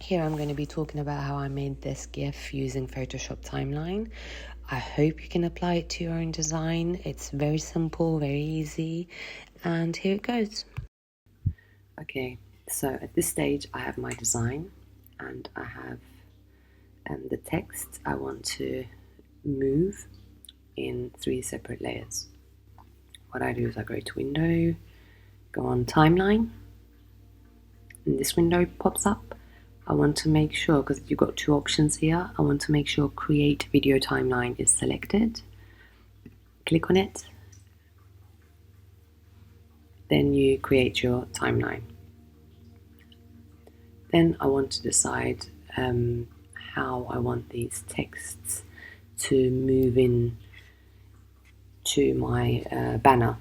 Here I'm going to be talking about how I made this GIF using Photoshop Timeline. I hope you can apply it to your own design. It's very simple, very easy, and here it goes. Okay, so at this stage I have my design and I have the text I want to move in 3 separate layers. What I do is I go to Window, go on Timeline, and this window pops up. I want to make sure, because you've got 2 options here, I want to make sure Create Video Timeline is selected. Click on it. Then you create your timeline. Then I want to decide how I want these texts to move in to my banner,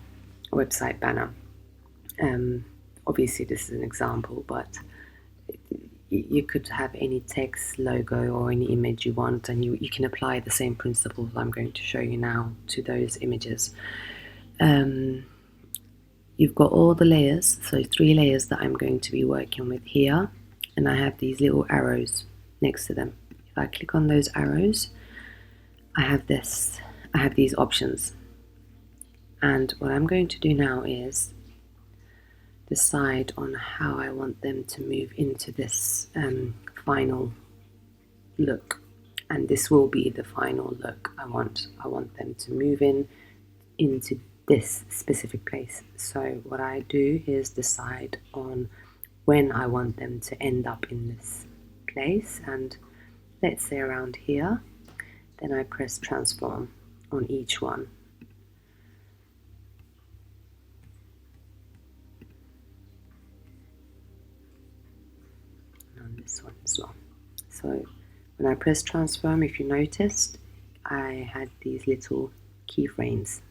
website banner. Obviously this is an example, but you could have any text, logo, or any image you want, and you can apply the same principles I'm going to show you now to those images. You've got all the layers, so 3 layers that I'm going to be working with here, and I have these little arrows next to them. If I click on those arrows, I have these options, and what I'm going to do now is decide on how I want them to move into this final look, and this will be the final look I want them to move into this specific place. So what I do is decide on when I want them to end up in this place, and let's say around here. Then I press transform on each one. And on this one as well. So when I press transform, if you noticed, I had these little keyframes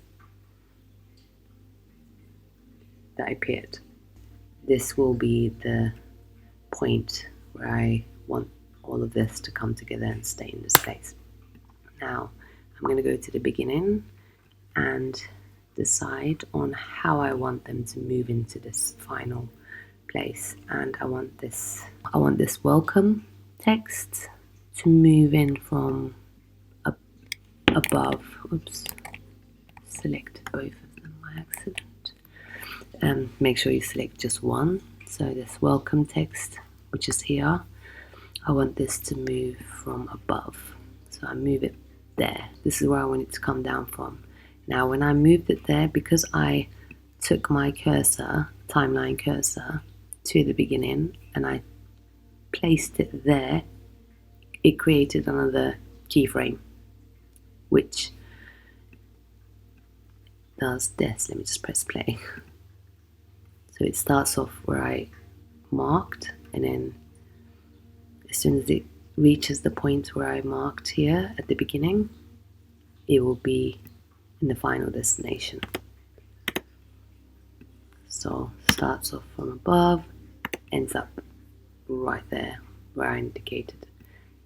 that appeared. This will be the point where I want all of this to come together and stay in this place. Now I'm going to go to the beginning and decide on how I want them to move into this final place, and I want this welcome text to move in from above. Oops, select both of them by accident. Make sure you select just one. So this welcome text, which is here, I want this to move from above. So I move it there. This is where I want it to come down from. Now when I moved it there, because I took my cursor, timeline cursor, to the beginning and I placed it there, it created another keyframe which does this. Let me just press play. So it starts off where I marked, and then as soon as it reaches the point where I marked here at the beginning, it will be in the final destination. So starts off from above, ends up right there where I indicated.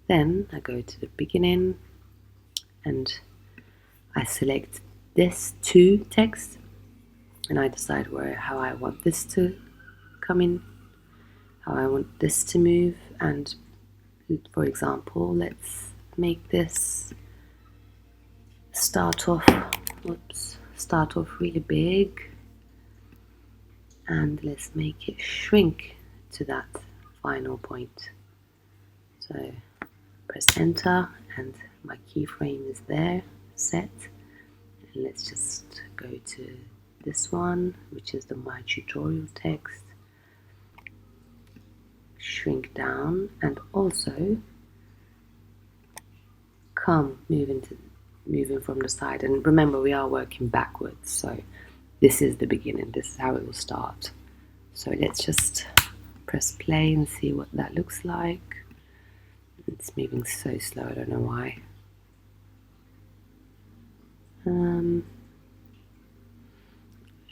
Then I go to the beginning and I select this to text, and I decide how I want this to come in, how I want this to move. And for example, let's make this start off really big, and let's make it shrink to that final point. So press enter and my keyframe is there set, and let's just go to this one, which is my tutorial text, shrink down, and also moving from the side. And remember, we are working backwards, so this is the beginning, this is how it will start. So let's just press play and see what that looks like. It's moving so slow, I don't know why.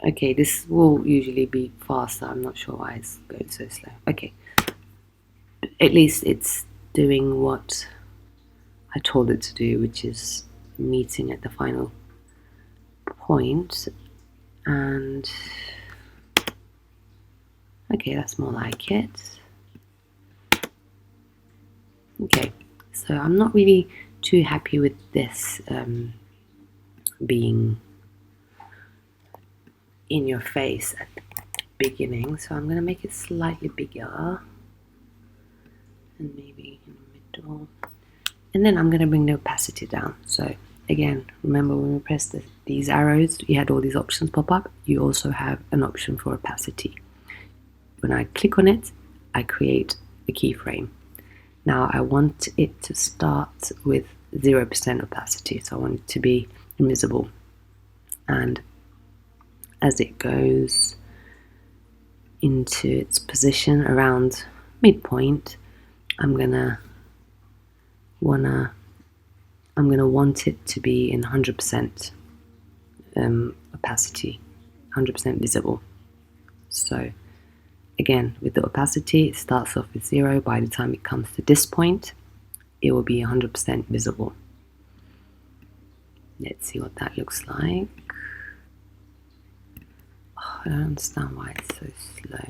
Okay, this will usually be faster, I'm not sure why it's going so slow. Okay, at least it's doing what I told it to do, which is meeting at the final point. And okay, that's more like it. Okay, so I'm not really too happy with this being in your face at the beginning, so I'm going to make it slightly bigger and maybe in the middle, and then I'm going to bring the opacity down. So again, remember when we press these arrows, you had all these options pop up. You also have an option for opacity. When I click on it, I create a keyframe. Now I want it to start with 0% opacity, so I want it to be invisible, and as it goes into its position around midpoint, I'm gonna want it to be in 100% opacity, 100% visible. So again, with the opacity, it starts off with 0. By the time it comes to this point, it will be 100% visible. Let's see what that looks like. Oh, I don't understand why it's so slow.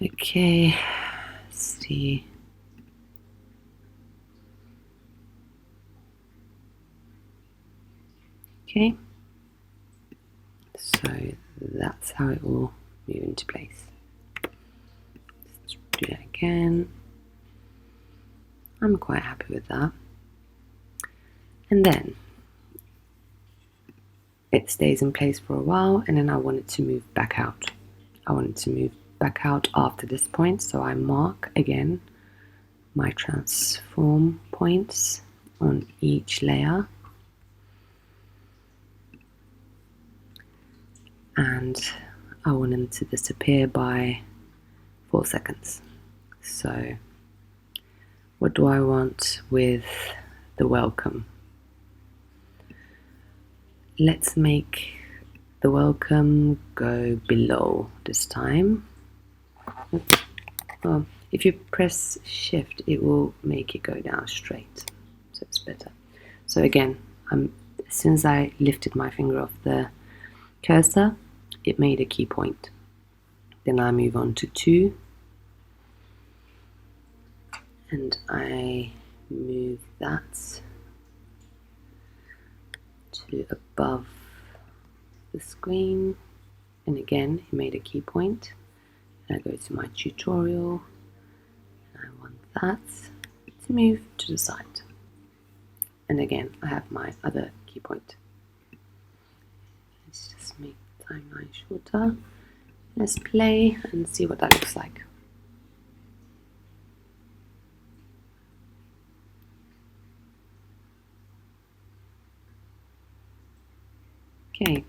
Okay, let's see. Okay, so that's how it will move into place. Let's do that again. I'm quite happy with that. And then it stays in place for a while, and then I want it to move back out. I want it to move back out after this point, so I mark again my transform points on each layer, and I want them to disappear by 4 seconds. So what do I want with the welcome? Let's make the welcome go below this time. Well, if you press shift, it will make it go down straight, so it's better. So again, as soon as I lifted my finger off the cursor, it made a key point. Then I move on to 2, and I move that to above the screen, and again it made a key point. And I go to my tutorial, and I want that to move to the side, and again I have my other key point. Let's just make the timeline shorter. Let's play and see what that looks like. Okay.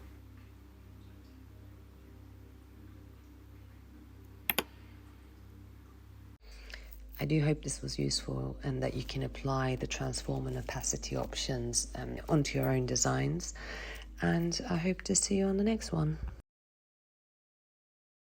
I do hope this was useful and that you can apply the transform and opacity options onto your own designs. And I hope to see you on the next one.